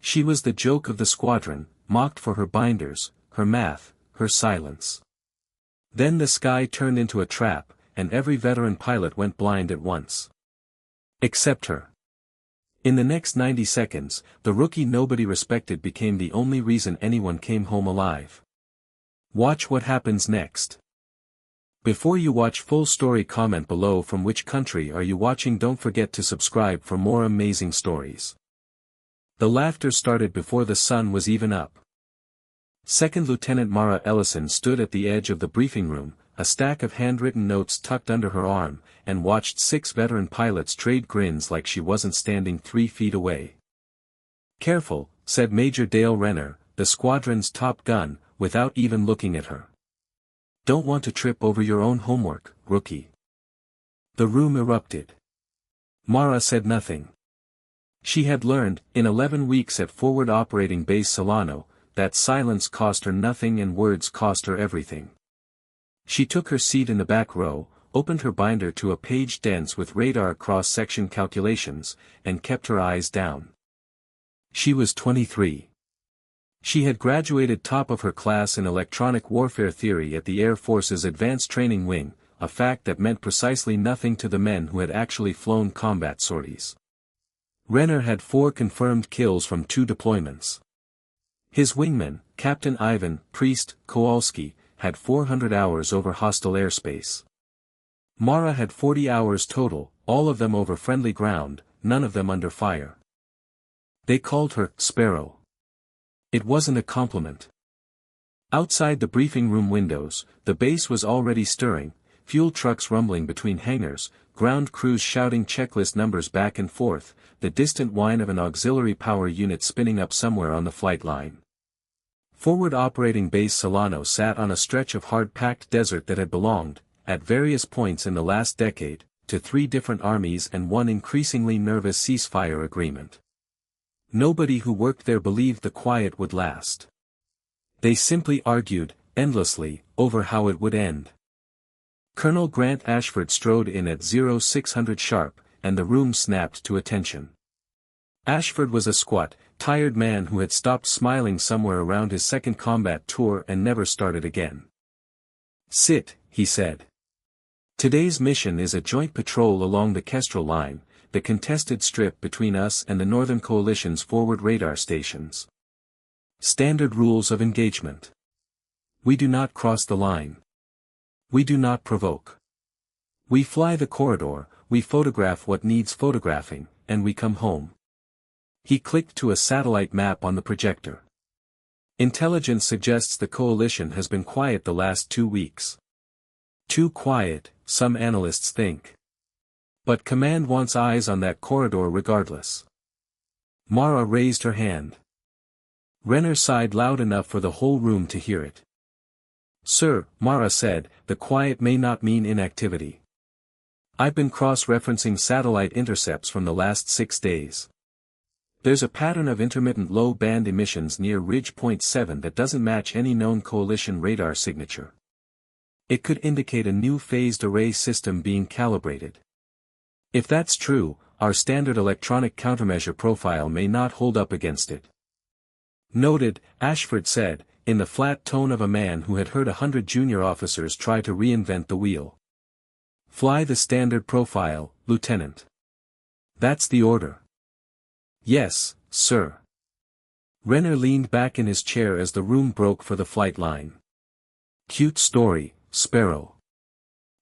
She was the joke of the squadron, mocked for her binders, her math, her silence. Then the sky turned into a trap, and every veteran pilot went blind at once. Except her. In the next 90 seconds, the rookie nobody respected became the only reason anyone came home alive. Watch what happens next. Before you watch full story, comment below from which country are you watching. Don't forget to subscribe for more amazing stories. The laughter started before the sun was even up. Second Lieutenant Mara Ellison stood at the edge of the briefing room, a stack of handwritten notes tucked under her arm, and watched 6 veteran pilots trade grins like she wasn't standing 3 feet away. "Careful," said Major Dale Renner, the squadron's top gun, without even looking at her. "Don't want to trip over your own homework, rookie." The room erupted. Mara said nothing. She had learned, in 11 weeks at Forward Operating Base Solano, that silence cost her nothing and words cost her everything. She took her seat in the back row, opened her binder to a page dense with radar cross-section calculations, and kept her eyes down. She was 23. She had graduated top of her class in electronic warfare theory at the Air Force's Advanced Training Wing, a fact that meant precisely nothing to the men who had actually flown combat sorties. Renner had 4 confirmed kills from 2 deployments. His wingman, Captain Ivan Priest Kowalski, had 400 hours over hostile airspace. Mara had 40 hours total, all of them over friendly ground, none of them under fire. They called her Sparrow. It wasn't a compliment. Outside the briefing room windows, the base was already stirring, fuel trucks rumbling between hangars, ground crews shouting checklist numbers back and forth, the distant whine of an auxiliary power unit spinning up somewhere on the flight line. Forward Operating Base Solano sat on a stretch of hard-packed desert that had belonged, at various points in the last decade, to 3 different armies and one increasingly nervous ceasefire agreement. Nobody who worked there believed the quiet would last. They simply argued, endlessly, over how it would end. Colonel Grant Ashford strode in at 0600 sharp, and the room snapped to attention. Ashford was a squat, tired man who had stopped smiling somewhere around his second combat tour and never started again. "Sit," he said. "Today's mission is a joint patrol along the Kestrel Line, the contested strip between us and the Northern Coalition's forward radar stations. Standard rules of engagement. We do not cross the line. We do not provoke. We fly the corridor, we photograph what needs photographing, and we come home." He clicked to a satellite map on the projector. "Intelligence suggests the coalition has been quiet the last 2 weeks. Too quiet, some analysts think. But command wants eyes on that corridor regardless." Mara raised her hand. Renner sighed loud enough for the whole room to hear it. "Sir," Mara said, "the quiet may not mean inactivity. I've been cross-referencing satellite intercepts from the last 6 days. There's a pattern of intermittent low-band emissions near Ridge Point 7 that doesn't match any known coalition radar signature. It could indicate a new phased array system being calibrated. If that's true, our standard electronic countermeasure profile may not hold up against it." "Noted," Ashford said, in the flat tone of a man who had heard 100 junior officers try to reinvent the wheel. "Fly the standard profile, Lieutenant. That's the order." "Yes, sir." Renner leaned back in his chair as the room broke for the flight line. "Cute story, Sparrow.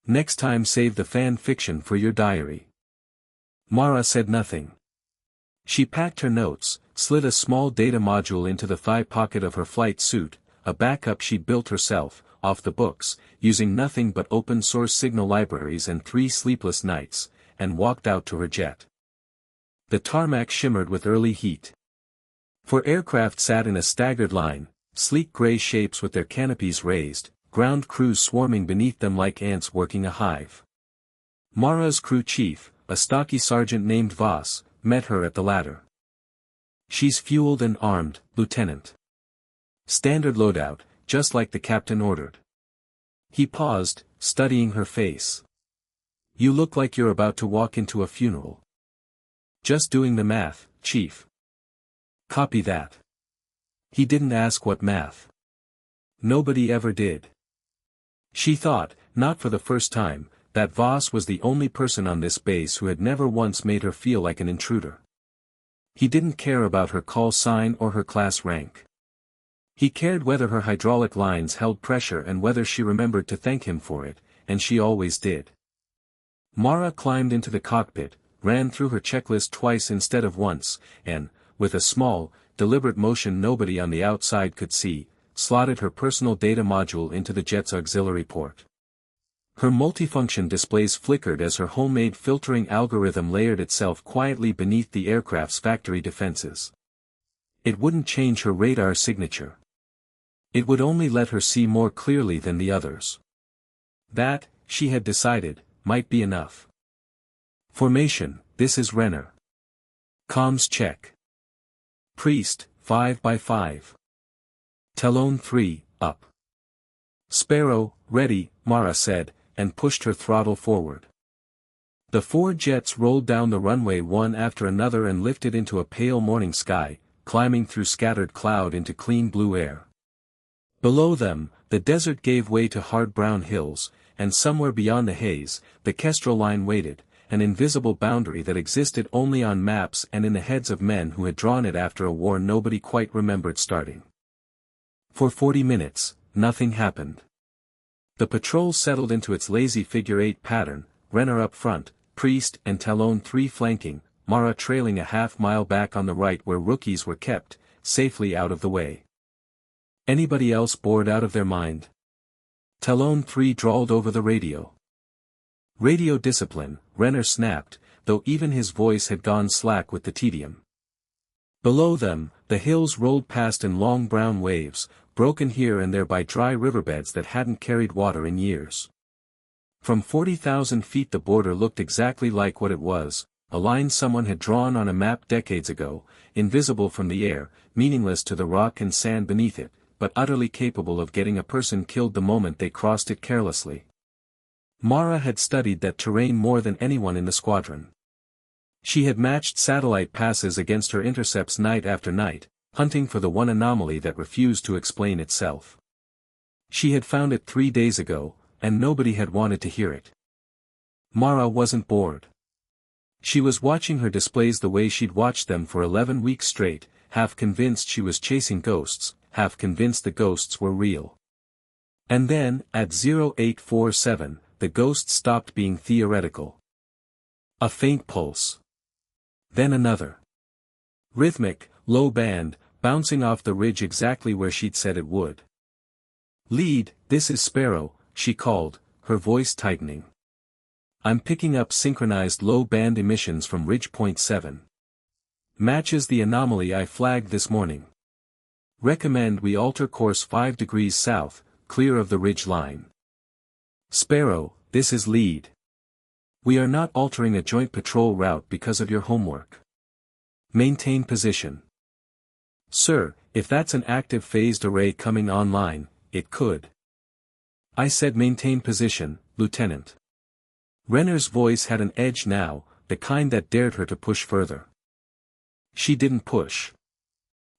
Next time save the fan fiction for your diary." Mara said nothing. She packed her notes, slid a small data module into the thigh pocket of her flight suit, a backup she'd built herself, off the books, using nothing but open-source signal libraries and 3 sleepless nights, and walked out to her jet. The tarmac shimmered with early heat. 4 aircraft sat in a staggered line, sleek gray shapes with their canopies raised, ground crews swarming beneath them like ants working a hive. Mara's crew chief, a stocky sergeant named Voss, met her at the ladder. "She's fueled and armed, Lieutenant. Standard loadout, just like the captain ordered." He paused, studying her face. "You look like you're about to walk into a funeral." "Just doing the math, Chief." Copy that. He didn't ask what math. Nobody ever did. She thought, not for the first time, that Voss was the only person on this base who had never once made her feel like an intruder. He didn't care about her call sign or her class rank. He cared whether her hydraulic lines held pressure and whether she remembered to thank him for it, and she always did. Mara climbed into the cockpit, ran through her checklist twice instead of once, and, with a small, deliberate motion nobody on the outside could see, slotted her personal data module into the jet's auxiliary port. Her multifunction displays flickered as her homemade filtering algorithm layered itself quietly beneath the aircraft's factory defenses. It wouldn't change her radar signature. It would only let her see more clearly than the others. That, she had decided, might be enough. Formation, this is Renner. Comms check. Priest, 5 by 5. Talon 3, up. Sparrow, ready, Mara said, and pushed her throttle forward. The 4 jets rolled down the runway one after another and lifted into a pale morning sky, climbing through scattered cloud into clean blue air. Below them, the desert gave way to hard brown hills, and somewhere beyond the haze, the Kestrel line waited, an invisible boundary that existed only on maps and in the heads of men who had drawn it after a war nobody quite remembered starting. For 40 minutes, nothing happened. The patrol settled into its lazy figure-8 pattern, Renner up front, Priest and Talon 3 flanking, Mara trailing a half-mile back on the right where rookies were kept, safely out of the way. Anybody else bored out of their mind? Talon 3 drawled over the radio. Radio discipline, Renner snapped, though even his voice had gone slack with the tedium. Below them, the hills rolled past in long brown waves, broken here and there by dry riverbeds that hadn't carried water in years. From 40,000 feet the border looked exactly like what it was, a line someone had drawn on a map decades ago, invisible from the air, meaningless to the rock and sand beneath it, but utterly capable of getting a person killed the moment they crossed it carelessly. Mara had studied that terrain more than anyone in the squadron. She had matched satellite passes against her intercepts night after night, hunting for the one anomaly that refused to explain itself. She had found it 3 days ago, and nobody had wanted to hear it. Mara wasn't bored. She was watching her displays the way she'd watched them for 11 weeks straight, half convinced she was chasing ghosts, half convinced the ghosts were real. And then, at 0847, the ghosts stopped being theoretical. A faint pulse. Then another. Rhythmic, low band, bouncing off the ridge exactly where she'd said it would. Lead, this is Sparrow, she called, her voice tightening. I'm picking up synchronized low band emissions from Ridge Point 7. Matches the anomaly I flagged this morning. Recommend we alter course 5 degrees south, clear of the ridge line. Sparrow, this is Lead. We are not altering a joint patrol route because of your homework. Maintain position. Sir, if that's an active phased array coming online, it could. I said maintain position, Lieutenant. Renner's voice had an edge now, the kind that dared her to push further. She didn't push.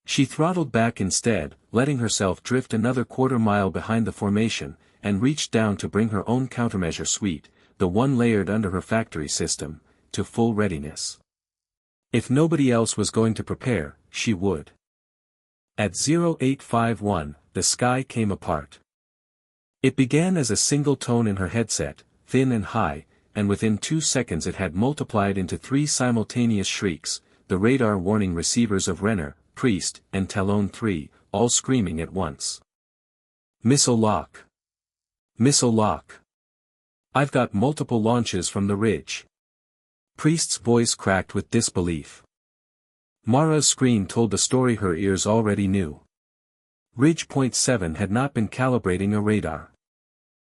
She throttled back instead, letting herself drift another quarter-mile behind the formation, and reached down to bring her own countermeasure suite, the one layered under her factory system, to full readiness. If nobody else was going to prepare, she would. At 0851, the sky came apart. It began as a single tone in her headset, thin and high, and within 2 seconds it had multiplied into 3 simultaneous shrieks, the radar warning receivers of Renner, Priest, and Talon 3, all screaming at once. Missile lock. Missile lock. I've got multiple launches from the ridge. Priest's voice cracked with disbelief. Mara's screen told the story her ears already knew. Ridge Point 7 had not been calibrating a radar.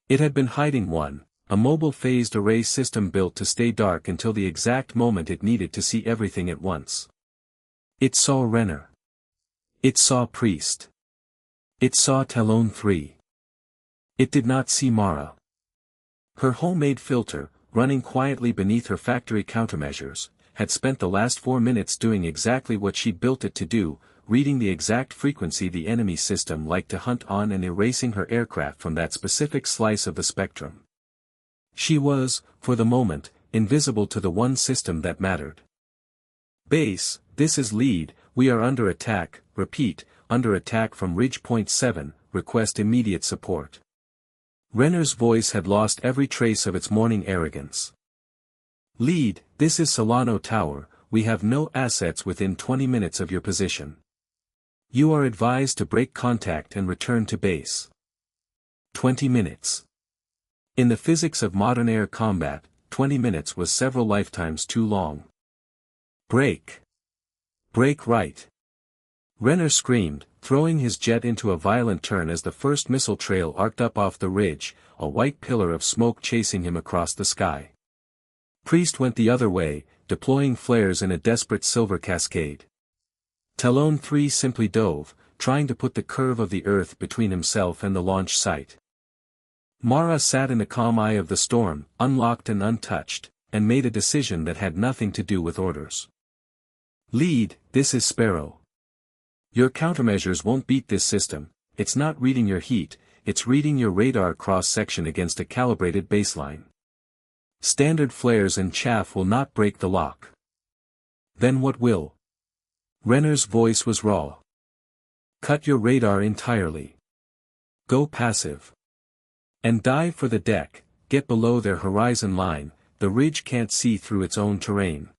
It had been hiding one, a mobile phased array system built to stay dark until the exact moment it needed to see everything at once. It saw Renner. It saw Priest. It saw Talon 3. It did not see Mara. Her homemade filter, running quietly beneath her factory countermeasures, had spent the last 4 minutes doing exactly what she built it to do, reading the exact frequency the enemy system liked to hunt on and erasing her aircraft from that specific slice of the spectrum. She was, for the moment, invisible to the one system that mattered. Base, this is lead, we are under attack, repeat, under attack from Ridge Point 7, request immediate support. Renner's voice had lost every trace of its morning arrogance. Lead, this is Solano Tower, we have no assets within 20 minutes of your position. You are advised to break contact and return to base. 20 minutes. In the physics of modern air combat, 20 minutes was several lifetimes too long. Break. Break right. Renner screamed, throwing his jet into a violent turn as the first missile trail arced up off the ridge, a white pillar of smoke chasing him across the sky. Priest went the other way, deploying flares in a desperate silver cascade. Talon 3 simply dove, trying to put the curve of the Earth between himself and the launch site. Mara sat in the calm eye of the storm, unlocked and untouched, and made a decision that had nothing to do with orders. Lead, this is Sparrow. Your countermeasures won't beat this system, it's not reading your heat, it's reading your radar cross-section against a calibrated baseline. Standard flares and chaff will not break the lock. Then what will? Renner's voice was raw. Cut your radar entirely. Go passive. And dive for the deck, get below their horizon line, the ridge can't see through its own terrain.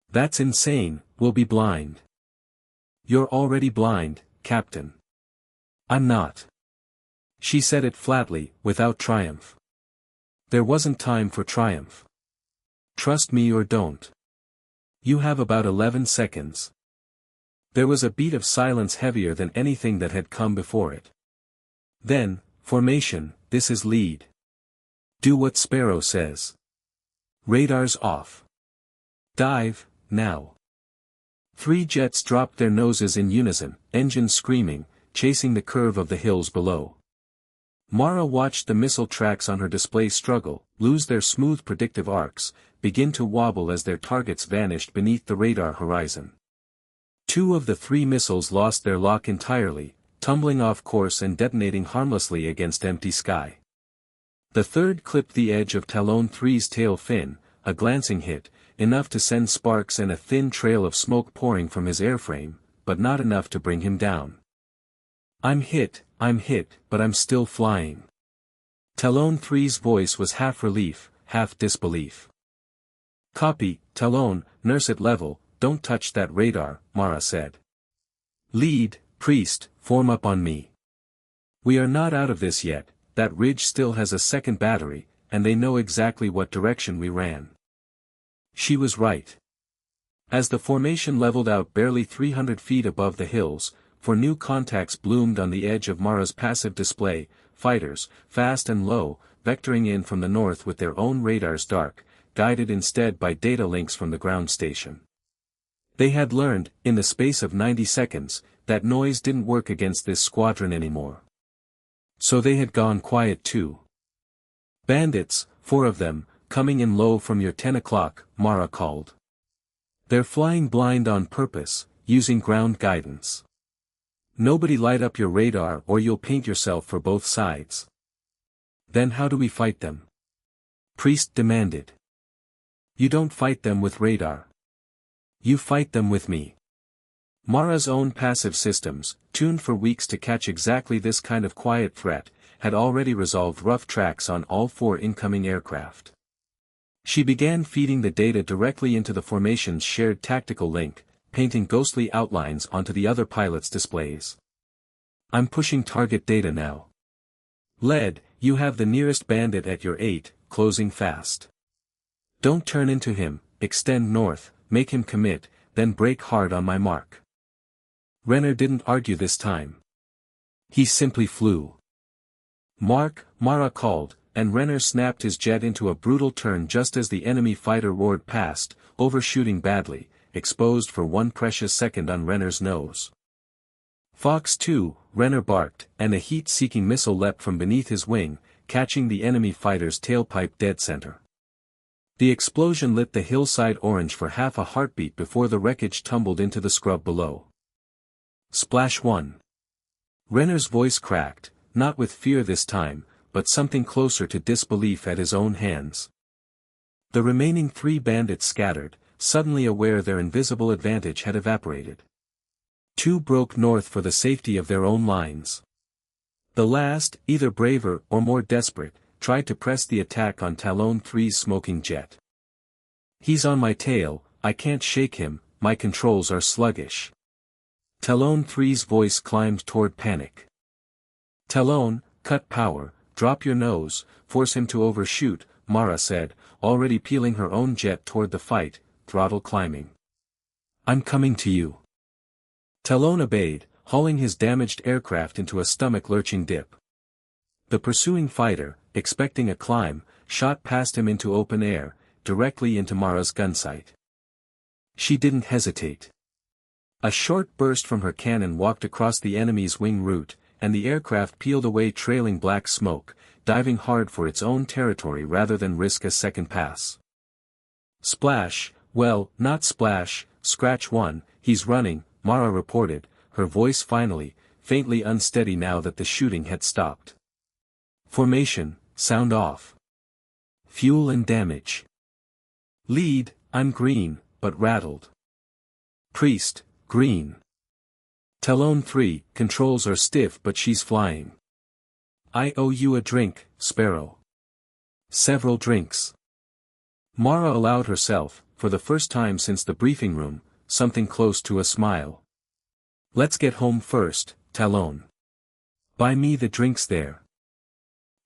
That's insane, we'll be blind. You're already blind, Captain. I'm not. She said it flatly, without triumph. There wasn't time for triumph. Trust me or don't. You have about 11 seconds. There was a beat of silence heavier than anything that had come before it. Then, formation, this is lead. Do what Sparrow says. Radars off. Dive, now. 3 jets dropped their noses in unison, engines screaming, chasing the curve of the hills below. Mara watched the missile tracks on her display struggle, lose their smooth predictive arcs, begin to wobble as their targets vanished beneath the radar horizon. 2 of the 3 missiles lost their lock entirely, tumbling off course and detonating harmlessly against empty sky. The third clipped the edge of Talon 3's tail fin, a glancing hit, enough to send sparks and a thin trail of smoke pouring from his airframe, but not enough to bring him down. I'm hit, but I'm still flying. Talon 3's voice was half relief, half disbelief. Copy, Talon, nurse at level, don't touch that radar, Mara said. Lead, Priest, form up on me. We are not out of this yet, that ridge still has a second battery, and they know exactly what direction we ran. She was right. As the formation leveled out barely 300 feet above the hills, for new contacts bloomed on the edge of Mara's passive display, fighters, fast and low, vectoring in from the north with their own radars dark, guided instead by data links from the ground station. They had learned, in the space of 90 seconds, that noise didn't work against this squadron anymore. So they had gone quiet too. Bandits, 4 of them, coming in low from your 10 o'clock, Mara called. They're flying blind on purpose, using ground guidance. Nobody light up your radar or you'll paint yourself for both sides. Then how do we fight them? Priest demanded. You don't fight them with radar. You fight them with me. Mara's own passive systems, tuned for weeks to catch exactly this kind of quiet threat, had already resolved rough tracks on all 4 incoming aircraft. She began feeding the data directly into the formation's shared tactical link, painting ghostly outlines onto the other pilots' displays. I'm pushing target data now. Lead, you have the nearest bandit at your 8, closing fast. Don't turn into him, extend north, make him commit, then break hard on my mark. Renner didn't argue this time. He simply flew. Mark, Mara called, and Renner snapped his jet into a brutal turn just as the enemy fighter roared past, overshooting badly, exposed for 1 precious second on Renner's nose. Fox 2, Renner barked, and a heat-seeking missile leapt from beneath his wing, catching the enemy fighter's tailpipe dead center. The explosion lit the hillside orange for half a heartbeat before the wreckage tumbled into the scrub below. Splash 1. Renner's voice cracked, not with fear this time, but something closer to disbelief at his own hands. The remaining 3 bandits scattered, suddenly aware their invisible advantage had evaporated. 2 broke north for the safety of their own lines. The last, either braver or more desperate, tried to press the attack on Talon 3's smoking jet. He's on my tail, I can't shake him, my controls are sluggish. Talon 3's voice climbed toward panic. Talon, cut power, drop your nose, force him to overshoot, Mara said, already peeling her own jet toward the fight, throttle climbing. I'm coming to you. Talon obeyed, hauling his damaged aircraft into a stomach-lurching dip. The pursuing fighter, expecting a climb, shot past him into open air, directly into Mara's gunsight. She didn't hesitate. A short burst from her cannon walked across the enemy's wing route, and the aircraft peeled away trailing black smoke, diving hard for its own territory rather than risk a second pass. Splash, well, not splash, scratch 1, he's running, Mara reported, her voice finally, faintly unsteady now that the shooting had stopped. Formation, sound off. Fuel and damage. Lead, I'm green, but rattled. Priest, green. Talon 3, controls are stiff but she's flying. I owe you a drink, Sparrow. Several drinks. Mara allowed herself, for the first time since the briefing room, something close to a smile. Let's get home first, Talon. Buy me the drinks there.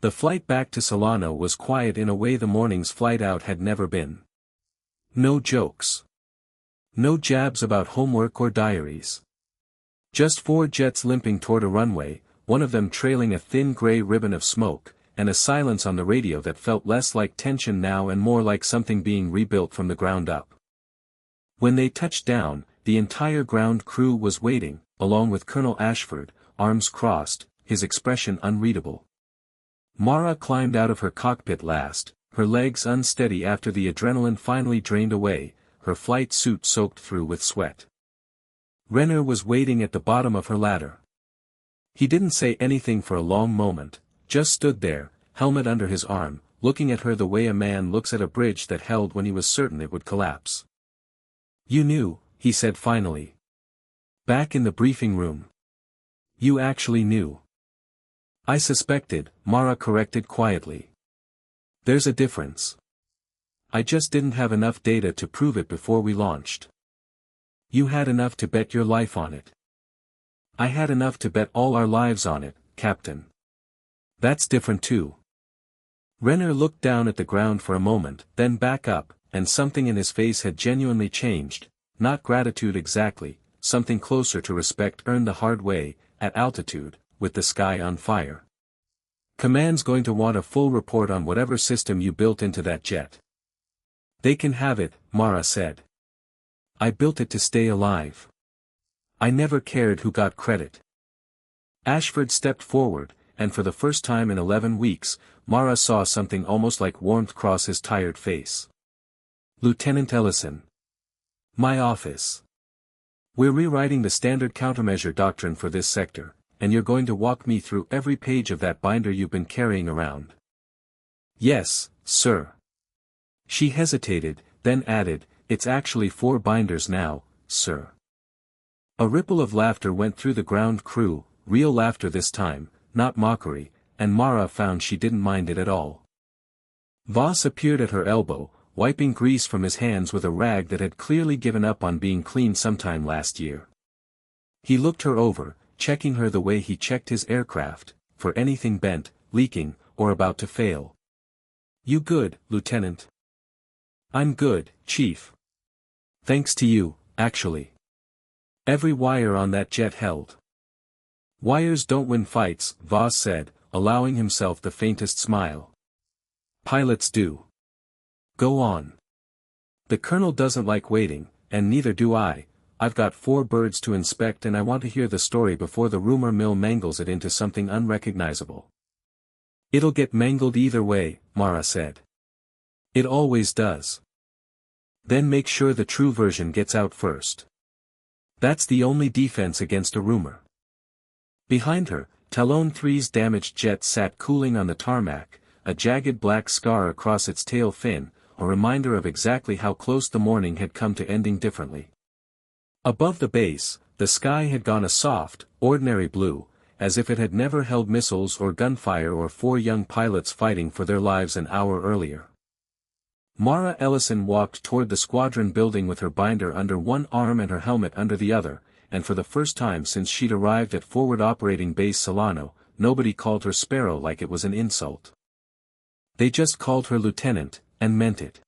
The flight back to Solano was quiet in a way the morning's flight out had never been. No jokes. No jabs about homework or diaries. Just 4 jets limping toward a runway, one of them trailing a thin gray ribbon of smoke, and a silence on the radio that felt less like tension now and more like something being rebuilt from the ground up. When they touched down, the entire ground crew was waiting, along with Colonel Ashford, arms crossed, his expression unreadable. Mara climbed out of her cockpit last, her legs unsteady after the adrenaline finally drained away, her flight suit soaked through with sweat. Renner was waiting at the bottom of her ladder. He didn't say anything for a long moment, just stood there, helmet under his arm, looking at her the way a man looks at a bridge that held when he was certain it would collapse. You knew, he said finally. Back in the briefing room. You actually knew. I suspected, Mara corrected quietly. There's a difference. I just didn't have enough data to prove it before we launched. You had enough to bet your life on it. I had enough to bet all our lives on it, Captain. That's different too. Renner looked down at the ground for a moment, then back up, and something in his face had genuinely changed, not gratitude exactly, something closer to respect earned the hard way, at altitude, with the sky on fire. Command's going to want a full report on whatever system you built into that jet. They can have it, Mara said. I built it to stay alive. I never cared who got credit. Ashford stepped forward, and for the first time in 11 weeks, Mara saw something almost like warmth cross his tired face. Lieutenant Ellison. My office. We're rewriting the standard countermeasure doctrine for this sector, and you're going to walk me through every page of that binder you've been carrying around. Yes, sir. She hesitated, then added, it's actually 4 binders now, sir. A ripple of laughter went through the ground crew, real laughter this time, not mockery, and Mara found she didn't mind it at all. Voss appeared at her elbow, wiping grease from his hands with a rag that had clearly given up on being cleaned sometime last year. He looked her over, checking her the way he checked his aircraft, for anything bent, leaking, or about to fail. You good, Lieutenant? I'm good, Chief. Thanks to you, actually. Every wire on that jet held. Wires don't win fights, Voss said, allowing himself the faintest smile. Pilots do. Go on. The colonel doesn't like waiting, and neither do I. I've got 4 birds to inspect and I want to hear the story before the rumor mill mangles it into something unrecognizable. It'll get mangled either way, Mara said. It always does. Then make sure the true version gets out first. That's the only defense against a rumor. Behind her, Talon 3's damaged jet sat cooling on the tarmac, a jagged black scar across its tail fin, a reminder of exactly how close the morning had come to ending differently. Above the base, the sky had gone a soft, ordinary blue, as if it had never held missiles or gunfire or 4 young pilots fighting for their lives an hour earlier. Mara Ellison walked toward the squadron building with her binder under one arm and her helmet under the other, and for the first time since she'd arrived at Forward Operating Base Solano, nobody called her Sparrow like it was an insult. They just called her Lieutenant, and meant it.